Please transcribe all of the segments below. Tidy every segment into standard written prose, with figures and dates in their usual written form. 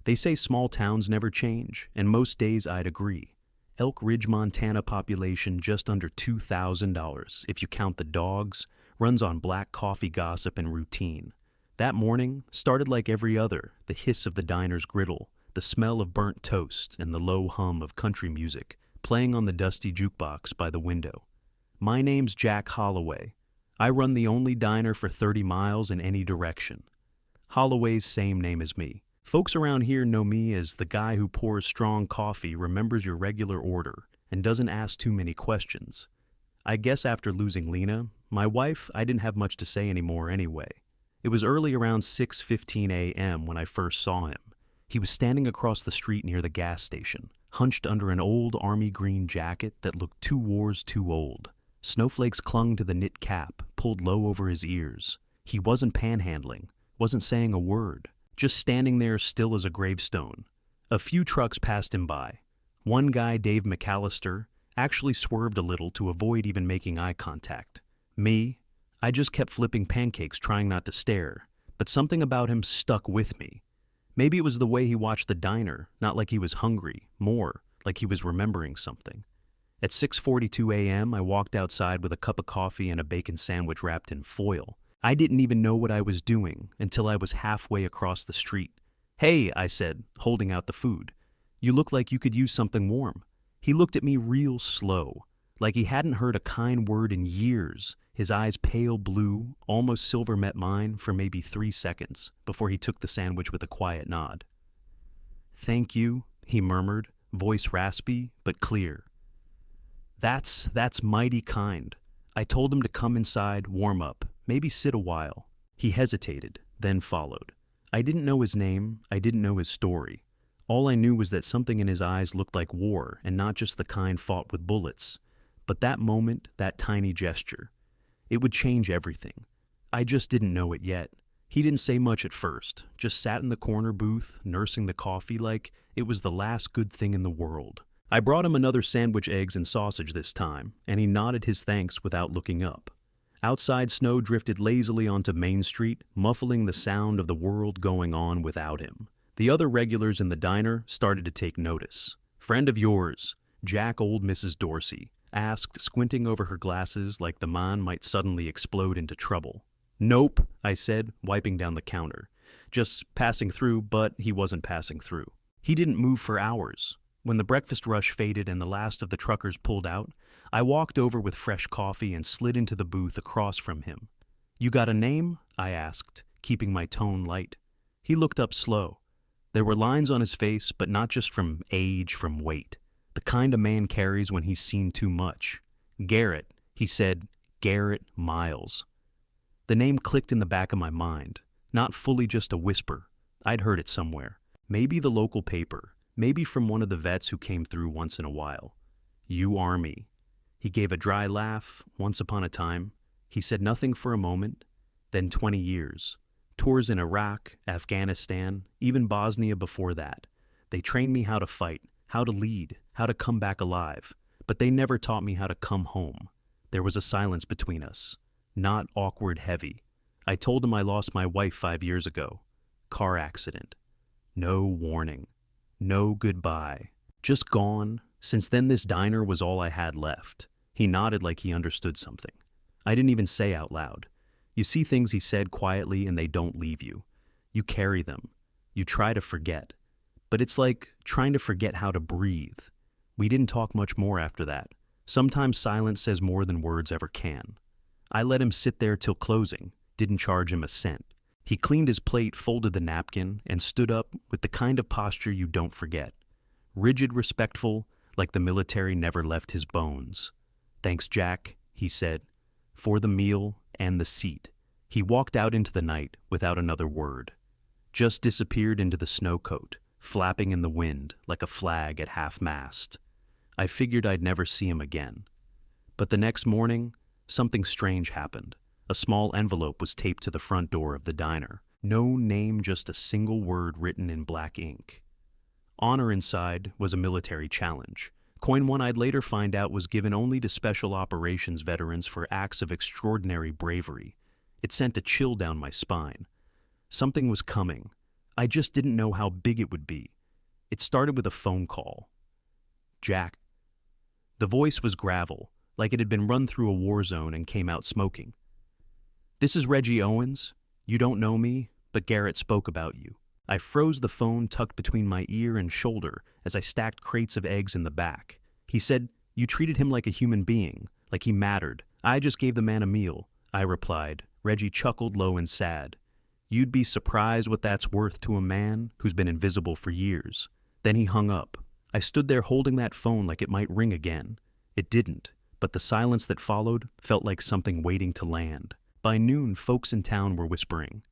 They say small towns never change, and most days I'd agree. Elk Ridge, Montana population just under $2,000 if you count the dogs, runs on black coffee gossip and routine. That morning started like every other, the hiss of the diner's griddle, the smell of burnt toast, and the low hum of country music playing on the dusty jukebox by the window. My name's Jack Holloway. I run the only diner for 30 miles in any direction. Holloway's same name as me. Folks around here know me as the guy who pours strong coffee, remembers your regular order, and doesn't ask too many questions. I guess after losing Lena, my wife, I didn't have much to say anymore anyway. It was early around 6:15 a.m. when I first saw him. He was standing across the street near the gas station, hunched under an old army green jacket that looked 2 wars too old. Snowflakes clung to the knit cap, pulled low over his ears. He wasn't panhandling, wasn't saying a word, just standing there still as a gravestone. A few trucks passed him by. One guy, Dave McAllister, actually swerved a little to avoid even making eye contact. Me, I just kept flipping pancakes trying not to stare, but something about him stuck with me. Maybe it was the way he watched the diner, not like he was hungry, more like he was remembering something. At 6:42 a.m., I walked outside with a cup of coffee and a bacon sandwich wrapped in foil. I didn't even know what I was doing until I was halfway across the street. "Hey," I said, holding out the food. "You look like you could use something warm." He looked at me real slow, like he hadn't heard a kind word in years. His eyes pale blue, almost silver, met mine for maybe 3 seconds before he took the sandwich with a quiet nod. "Thank you," he murmured, voice raspy but clear. That's mighty kind." I told him to come inside, warm up, maybe sit a while. He hesitated, then followed. I didn't know his name, I didn't know his story. All I knew was that something in his eyes looked like war, and not just the kind fought with bullets. But that moment, that tiny gesture, it would change everything. I just didn't know it yet. He didn't say much at first, just sat in the corner booth, nursing the coffee like it was the last good thing in the world. I brought him another sandwich, eggs, and sausage this time, and he nodded his thanks without looking up. Outside, snow drifted lazily onto Main Street, muffling the sound of the world going on without him. The other regulars in the diner started to take notice. "Friend of yours, Jack, old Mrs. Dorsey?" asked, squinting over her glasses like the man might suddenly explode into trouble. "Nope," I said, wiping down the counter. "Just passing through," but he wasn't passing through. He didn't move for hours. When the breakfast rush faded and the last of the truckers pulled out, I walked over with fresh coffee and slid into the booth across from him. "You got a name?" I asked, keeping my tone light. He looked up slow. There were lines on his face, but not just from age, from weight. The kind a man carries when he's seen too much. "Garrett," he said, "Garrett Miles." The name clicked in the back of my mind, not fully just a whisper. I'd heard it somewhere. Maybe the local paper. Maybe from one of the vets who came through once in a while. "You Army." He gave a dry laugh. "Once upon a time." He said nothing for a moment. Then 20 years. Tours in Iraq, Afghanistan, even Bosnia before that. They trained me how to fight, how to lead, how to come back alive. But they never taught me how to come home. There was a silence between us. Not awkward, heavy. I told him I lost my wife 5 years ago. Car accident. No warning. No goodbye. Just gone. Since then, this diner was all I had left. He nodded like he understood something. I didn't even say out loud. You see things he said quietly and they don't leave you. You carry them. You try to forget. But it's like trying to forget how to breathe. We didn't talk much more after that. Sometimes silence says more than words ever can. I let him sit there till closing, didn't charge him a cent. He cleaned his plate, folded the napkin, and stood up with the kind of posture you don't forget. Rigid, respectful, like the military never left his bones. "Thanks, Jack," he said, "for the meal and the seat." He walked out into the night without another word. Just disappeared into the snowcoat, flapping in the wind like a flag at half-mast. I figured I'd never see him again. But the next morning, something strange happened. A small envelope was taped to the front door of the diner. No name, just a single word written in black ink. Honor inside was a military challenge. Coin one I'd later find out was given only to special operations veterans for acts of extraordinary bravery. It sent a chill down my spine. Something was coming. I just didn't know how big it would be. It started with a phone call. Jack. The voice was gravel, like it had been run through a war zone and came out smoking. This is Reggie Owens. You don't know me, but Garrett spoke about you. I froze the phone tucked between my ear and shoulder as I stacked crates of eggs in the back. He said, you treated him like a human being, like he mattered. I just gave the man a meal, I replied. Reggie chuckled low and sad. You'd be surprised what that's worth to a man who's been invisible for years. Then he hung up. I stood there holding that phone like it might ring again. It didn't, but the silence that followed felt like something waiting to land. By noon, folks in town were whispering.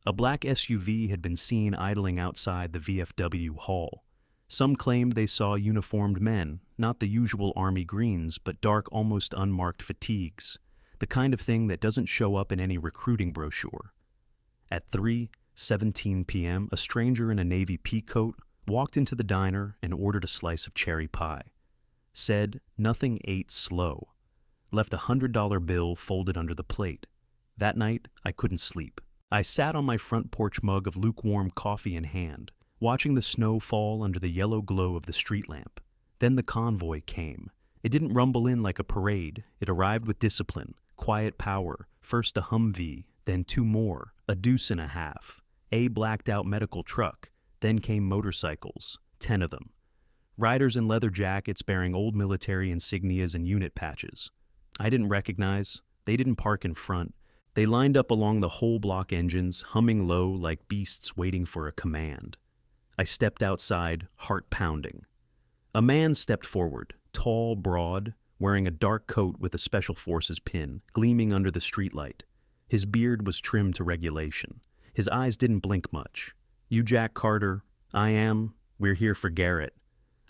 A black SUV had been seen idling outside the VFW hall. Some claimed they saw uniformed men, not the usual army greens, but dark, almost unmarked fatigues, the kind of thing that doesn't show up in any recruiting brochure. At 3:17 p.m., a stranger in a navy peacoat walked into the diner and ordered a slice of cherry pie. Said, nothing ate slow. Left a $100 bill folded under the plate. That night, I couldn't sleep. I sat on my front porch mug of lukewarm coffee in hand, watching the snow fall under the yellow glow of the street lamp. Then the convoy came. It didn't rumble in like a parade. It arrived with discipline, quiet power, first a Humvee, then two more, a deuce and a half, a blacked-out medical truck, then came motorcycles, 10 of them. Riders in leather jackets bearing old military insignias and unit patches. I didn't recognize. They didn't park in front. They lined up along the whole block engines, humming low like beasts waiting for a command. I stepped outside, heart pounding. A man stepped forward, tall, broad, wearing a dark coat with a Special Forces pin, gleaming under the streetlight. His beard was trimmed to regulation. His eyes didn't blink much. You Jack Carter, we're here for Garrett.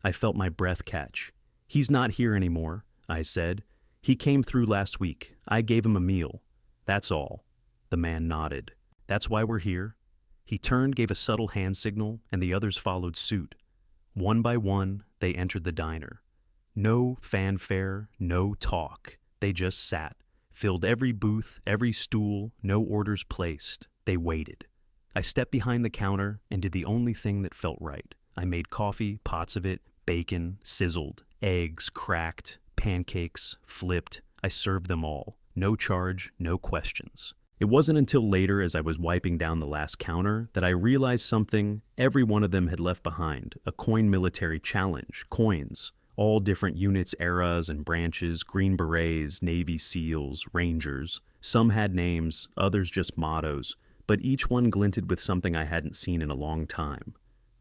I felt my breath catch. He's not here anymore, I said. He came through last week. I gave him a meal. That's all. The man nodded. That's why we're here. He turned, gave a subtle hand signal, and the others followed suit. One by one, they entered the diner. No fanfare, no talk. They just sat, filled every booth, every stool, no orders placed. They waited. I stepped behind the counter and did the only thing that felt right. I made coffee, pots of it, bacon, sizzled, eggs, cracked, pancakes, flipped. I served them all. No charge, no questions. It wasn't until later, as I was wiping down the last counter, that I realized something every one of them had left behind: a coin military challenge, coins, all different units, eras, and branches, Green Berets, Navy SEALs, Rangers. Some had names, others just mottos, but each one glinted with something I hadn't seen in a long time: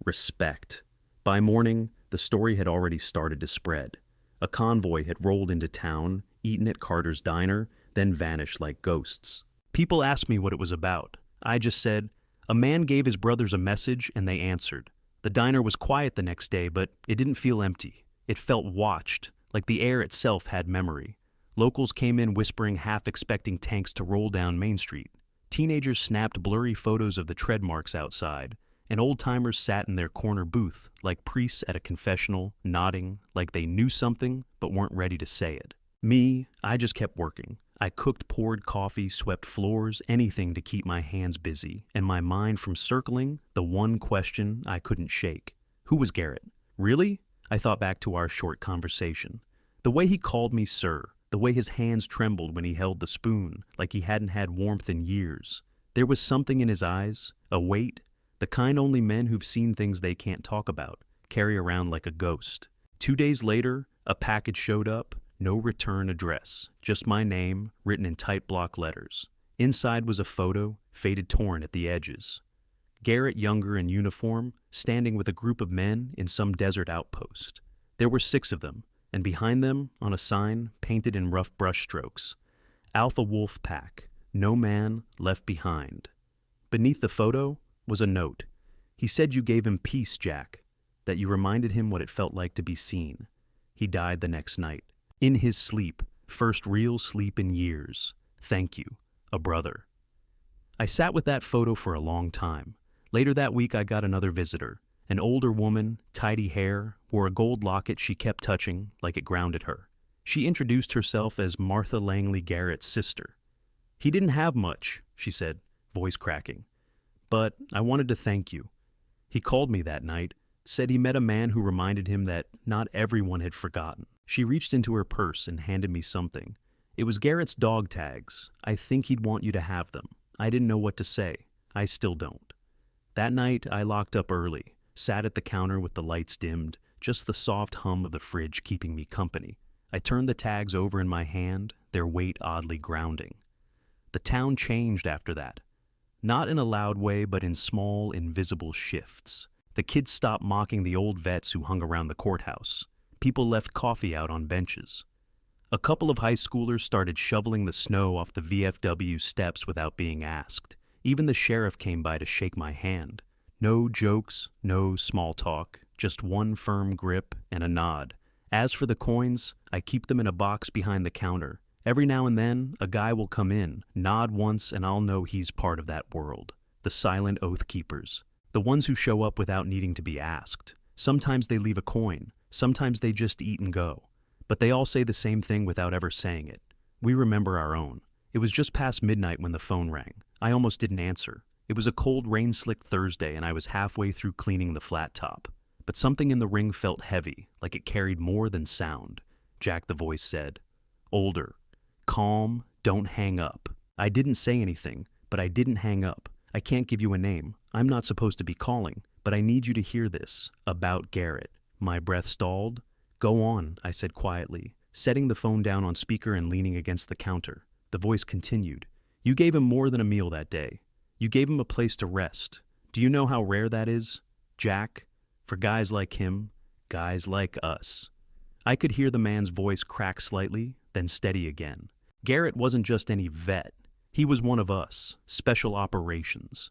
respect. By morning, the story had already started to spread. A convoy had rolled into town, eaten at Carter's diner, then vanished like ghosts. People asked me what it was about. I just said, a man gave his brothers a message and they answered. The diner was quiet the next day, but it didn't feel empty. It felt watched, like the air itself had memory. Locals came in whispering, half expecting tanks to roll down Main Street. Teenagers snapped blurry photos of the tread marks outside, and old-timers sat in their corner booth, like priests at a confessional, nodding, like they knew something but weren't ready to say it. Me, I just kept working. I cooked, poured coffee, swept floors, anything to keep my hands busy, and my mind from circling the one question I couldn't shake. Who was Garrett? Really? I thought back to our short conversation. The way he called me sir, the way his hands trembled when he held the spoon, like he hadn't had warmth in years. There was something in his eyes, a weight, the kind only men who've seen things they can't talk about carry around like a ghost. 2 days later, a package showed up. No return address, just my name, written in tight block letters. Inside was a photo, faded, torn at the edges. Garrett, younger, in uniform, standing with a group of men in some desert outpost. There were 6 of them, and behind them, on a sign, painted in rough brushstrokes, Alpha Wolf Pack, no man left behind. Beneath the photo was a note. He said you gave him peace, Jack, that you reminded him what it felt like to be seen. He died the next night. In his sleep, first real sleep in years. Thank you, a brother. I sat with that photo for a long time. Later that week, I got another visitor. An older woman, tidy hair, wore a gold locket she kept touching like it grounded her. She introduced herself as Martha Langley Garrett's sister. He didn't have much, she said, voice cracking. But I wanted to thank you. He called me that night, said he met a man who reminded him that not everyone had forgotten. She reached into her purse and handed me something. It was Garrett's dog tags. I think he'd want you to have them. I didn't know what to say. I still don't. That night, I locked up early, sat at the counter with the lights dimmed, just the soft hum of the fridge keeping me company. I turned the tags over in my hand, their weight oddly grounding. The town changed after that. Not in a loud way, but in small, invisible shifts. The kids stopped mocking the old vets who hung around the courthouse. People left coffee out on benches. A couple of high schoolers started shoveling the snow off the VFW steps without being asked. Even the sheriff came by to shake my hand. No jokes, no small talk, just one firm grip and a nod. As for the coins, I keep them in a box behind the counter. Every now and then, a guy will come in, nod once, and I'll know he's part of that world. The silent oath keepers. The ones who show up without needing to be asked. Sometimes they leave a coin. Sometimes they just eat and go. But they all say the same thing without ever saying it. We remember our own. It was just past midnight when the phone rang. I almost didn't answer. It was a cold, rain-slicked Thursday, and I was halfway through cleaning the flat top. But something in the ring felt heavy, like it carried more than sound. Jack, the voice said. Older. Calm. Don't hang up. I didn't say anything, but I didn't hang up. I can't give you a name. I'm not supposed to be calling, but I need you to hear this. About Garrett. My breath stalled. Go on, I said quietly, setting the phone down on speaker and leaning against the counter. The voice continued. You gave him more than a meal that day. You gave him a place to rest. Do you know how rare that is? Jack, for guys like him, guys like us. I could hear the man's voice crack slightly, then steady again. Garrett wasn't just any vet. He was one of us, special operations.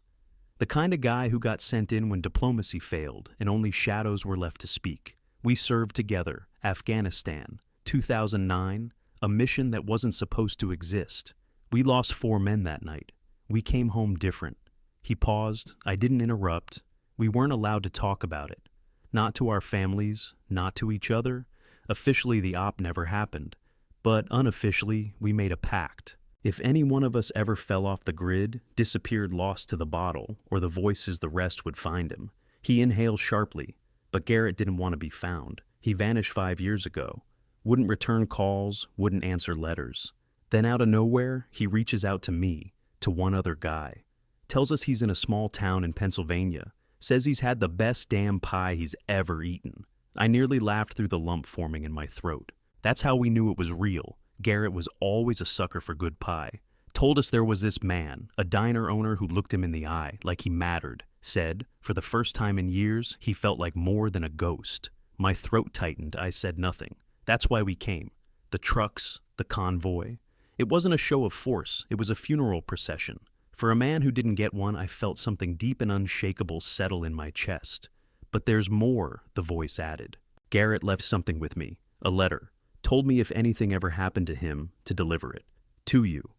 The kind of guy who got sent in when diplomacy failed and only shadows were left to speak. We served together, Afghanistan, 2009, a mission that wasn't supposed to exist. We lost 4 men that night. We came home different. He paused. I didn't interrupt. We weren't allowed to talk about it. Not to our families, not to each other. Officially, the op never happened. But unofficially, we made a pact. If any one of us ever fell off the grid, disappeared lost to the bottle, or the voices the rest would find him. He inhaled sharply, but Garrett didn't want to be found. He vanished 5 years ago. Wouldn't return calls, wouldn't answer letters. Then out of nowhere, he reaches out to me, to one other guy. Tells us he's in a small town in Pennsylvania. Says he's had the best damn pie he's ever eaten. I nearly laughed through the lump forming in my throat. That's how we knew it was real. Garrett was always a sucker for good pie. Told us there was this man, a diner owner who looked him in the eye, like he mattered. Said, for the first time in years, he felt like more than a ghost. My throat tightened. I said nothing. That's why we came. The trucks, the convoy. It wasn't a show of force. It was a funeral procession. For a man who didn't get one, I felt something deep and unshakable settle in my chest. But there's more, the voice added. Garrett left something with me, a letter. Told me if anything ever happened to him, to deliver it. To you.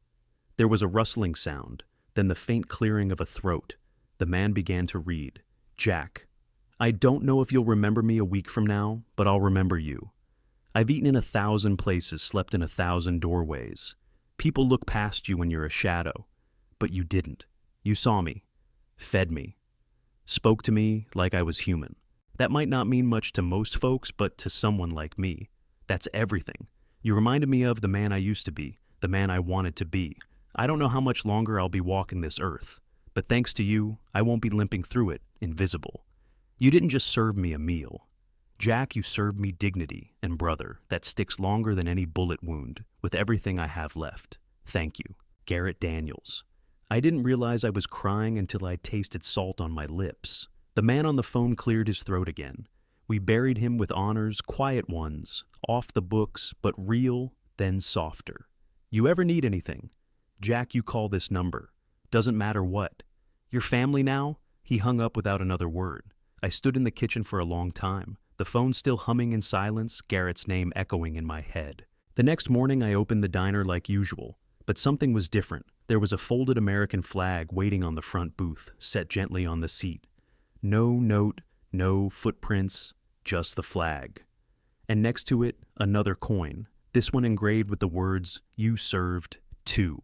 There was a rustling sound, then the faint clearing of a throat. The man began to read. Jack, I don't know if you'll remember me a week from now, but I'll remember you. I've eaten in 1,000 places, slept in 1,000 doorways. People look past you when you're a shadow. But you didn't. You saw me. Fed me. Spoke to me like I was human. That might not mean much to most folks, but to someone like me, that's everything. You reminded me of the man I used to be, the man I wanted to be. I don't know how much longer I'll be walking this earth, but thanks to you, I won't be limping through it, invisible. You didn't just serve me a meal. Jack, you served me dignity and brother that sticks longer than any bullet wound, with everything I have left. Thank you. Garrett Daniels. I didn't realize I was crying until I tasted salt on my lips. The man on the phone cleared his throat again. We buried him with honors, quiet ones, off the books, but real, then softer. You ever need anything? Jack, you call this number. Doesn't matter what. Your family now? He hung up without another word. I stood in the kitchen for a long time, the phone still humming in silence, Garrett's name echoing in my head. The next morning I opened the diner like usual, but something was different. There was a folded American flag waiting on the front booth, set gently on the seat. No note, no footprints, just the flag. And next to it, another coin, this one engraved with the words, "You served, too."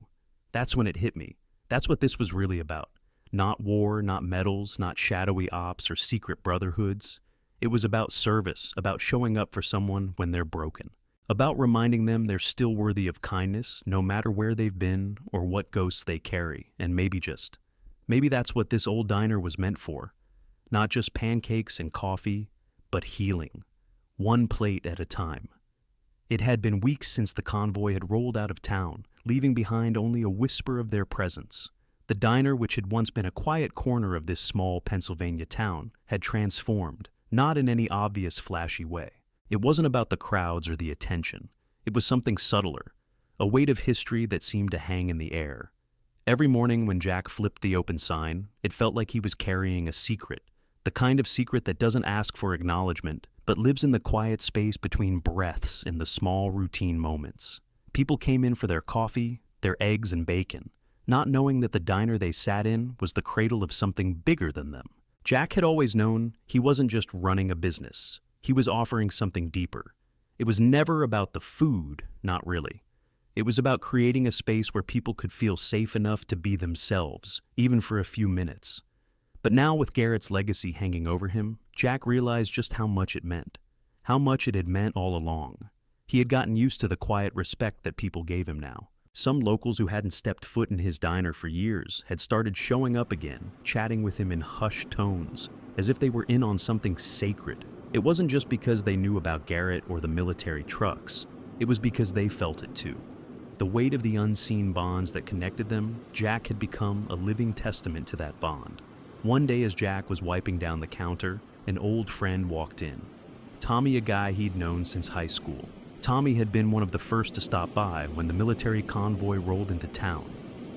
That's when it hit me. That's what this was really about. Not war, not medals, not shadowy ops or secret brotherhoods. It was about service, about showing up for someone when they're broken. About reminding them they're still worthy of kindness, no matter where they've been or what ghosts they carry, and maybe that's what this old diner was meant for. Not just pancakes and coffee, but healing. One plate at a time. It had been weeks since the convoy had rolled out of town, leaving behind only a whisper of their presence. The diner, which had once been a quiet corner of this small Pennsylvania town, had transformed, not in any obvious flashy way. It wasn't about the crowds or the attention. It was something subtler, a weight of history that seemed to hang in the air. Every morning when Jack flipped the open sign, it felt like he was carrying a secret, the kind of secret that doesn't ask for acknowledgement, but lives in the quiet space between breaths in the small routine moments. People came in for their coffee, their eggs and bacon, not knowing that the diner they sat in was the cradle of something bigger than them. Jack had always known he wasn't just running a business. He was offering something deeper. It was never about the food, not really. It was about creating a space where people could feel safe enough to be themselves, even for a few minutes. But now with Garrett's legacy hanging over him, Jack realized just how much it meant. How much it had meant all along. He had gotten used to the quiet respect that people gave him now. Some locals who hadn't stepped foot in his diner for years had started showing up again, chatting with him in hushed tones, as if they were in on something sacred. It wasn't just because they knew about Garrett or the military trucks. It was because they felt it too. The weight of the unseen bonds that connected them, Jack had become a living testament to that bond. One day as Jack was wiping down the counter, an old friend walked in. Tommy, a guy he'd known since high school. Tommy had been one of the first to stop by when the military convoy rolled into town,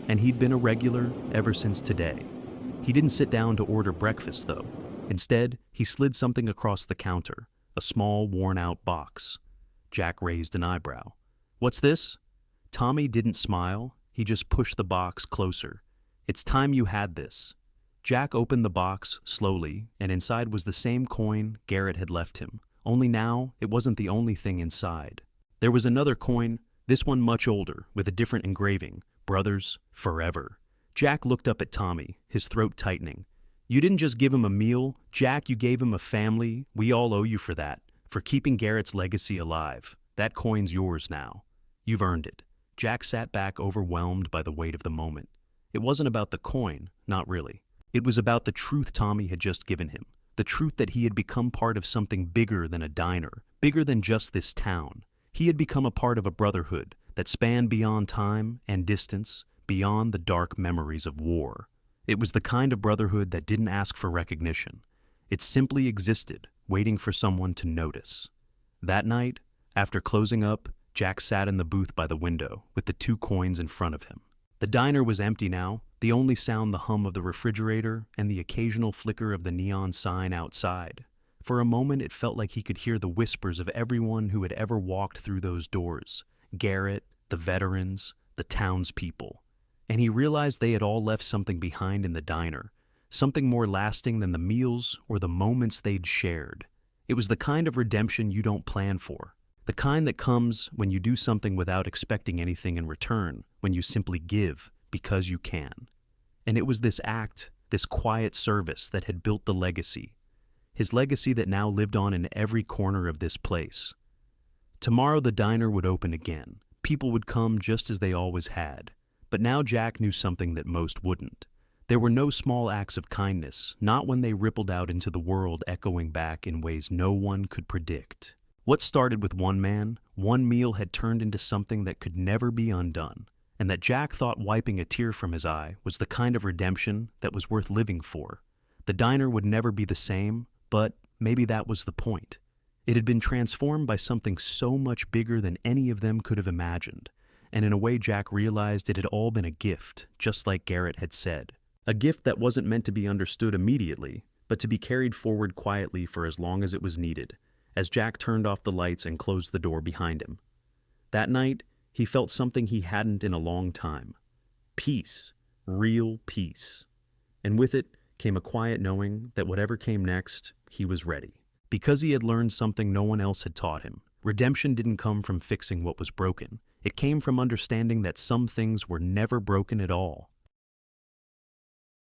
and he'd been a regular ever since today. He didn't sit down to order breakfast, though. Instead, he slid something across the counter, a small, worn-out box. Jack raised an eyebrow. "What's this?" Tommy didn't smile. He just pushed the box closer. "It's time you had this." Jack opened the box slowly, and inside was the same coin Garrett had left him. Only now, it wasn't the only thing inside. There was another coin, this one much older, with a different engraving, "Brothers Forever." Jack looked up at Tommy, his throat tightening. "You didn't just give him a meal, Jack, you gave him a family. We all owe you for that, for keeping Garrett's legacy alive. That coin's yours now. You've earned it." Jack sat back overwhelmed by the weight of the moment. It wasn't about the coin, not really. It was about the truth Tommy had just given him. The truth that he had become part of something bigger than a diner, bigger than just this town. He had become a part of a brotherhood that spanned beyond time and distance, beyond the dark memories of war. It was the kind of brotherhood that didn't ask for recognition. It simply existed, waiting for someone to notice. That night, after closing up, Jack sat in the booth by the window with the 2 coins in front of him. The diner was empty now, the only sound the hum of the refrigerator and the occasional flicker of the neon sign outside. For a moment it felt like he could hear the whispers of everyone who had ever walked through those doors. Garrett, the veterans, the townspeople. And he realized they had all left something behind in the diner, something more lasting than the meals or the moments they'd shared. It was the kind of redemption you don't plan for. The kind that comes when you do something without expecting anything in return, when you simply give because you can. And it was this act, this quiet service that had built the legacy. His legacy that now lived on in every corner of this place. Tomorrow the diner would open again. People would come just as they always had. But now Jack knew something that most wouldn't. There were no small acts of kindness, not when they rippled out into the world, echoing back in ways no one could predict. What started with one man, one meal had turned into something that could never be undone, and that Jack thought wiping a tear from his eye was the kind of redemption that was worth living for. The diner would never be the same, but maybe that was the point. It had been transformed by something so much bigger than any of them could have imagined, and in a way Jack realized it had all been a gift, just like Garrett had said. A gift that wasn't meant to be understood immediately, but to be carried forward quietly for as long as it was needed, as Jack turned off the lights and closed the door behind him. That night, he felt something he hadn't in a long time. Peace. Real peace. And with it came a quiet knowing that whatever came next, he was ready. Because he had learned something no one else had taught him. Redemption didn't come from fixing what was broken. It came from understanding that some things were never broken at all.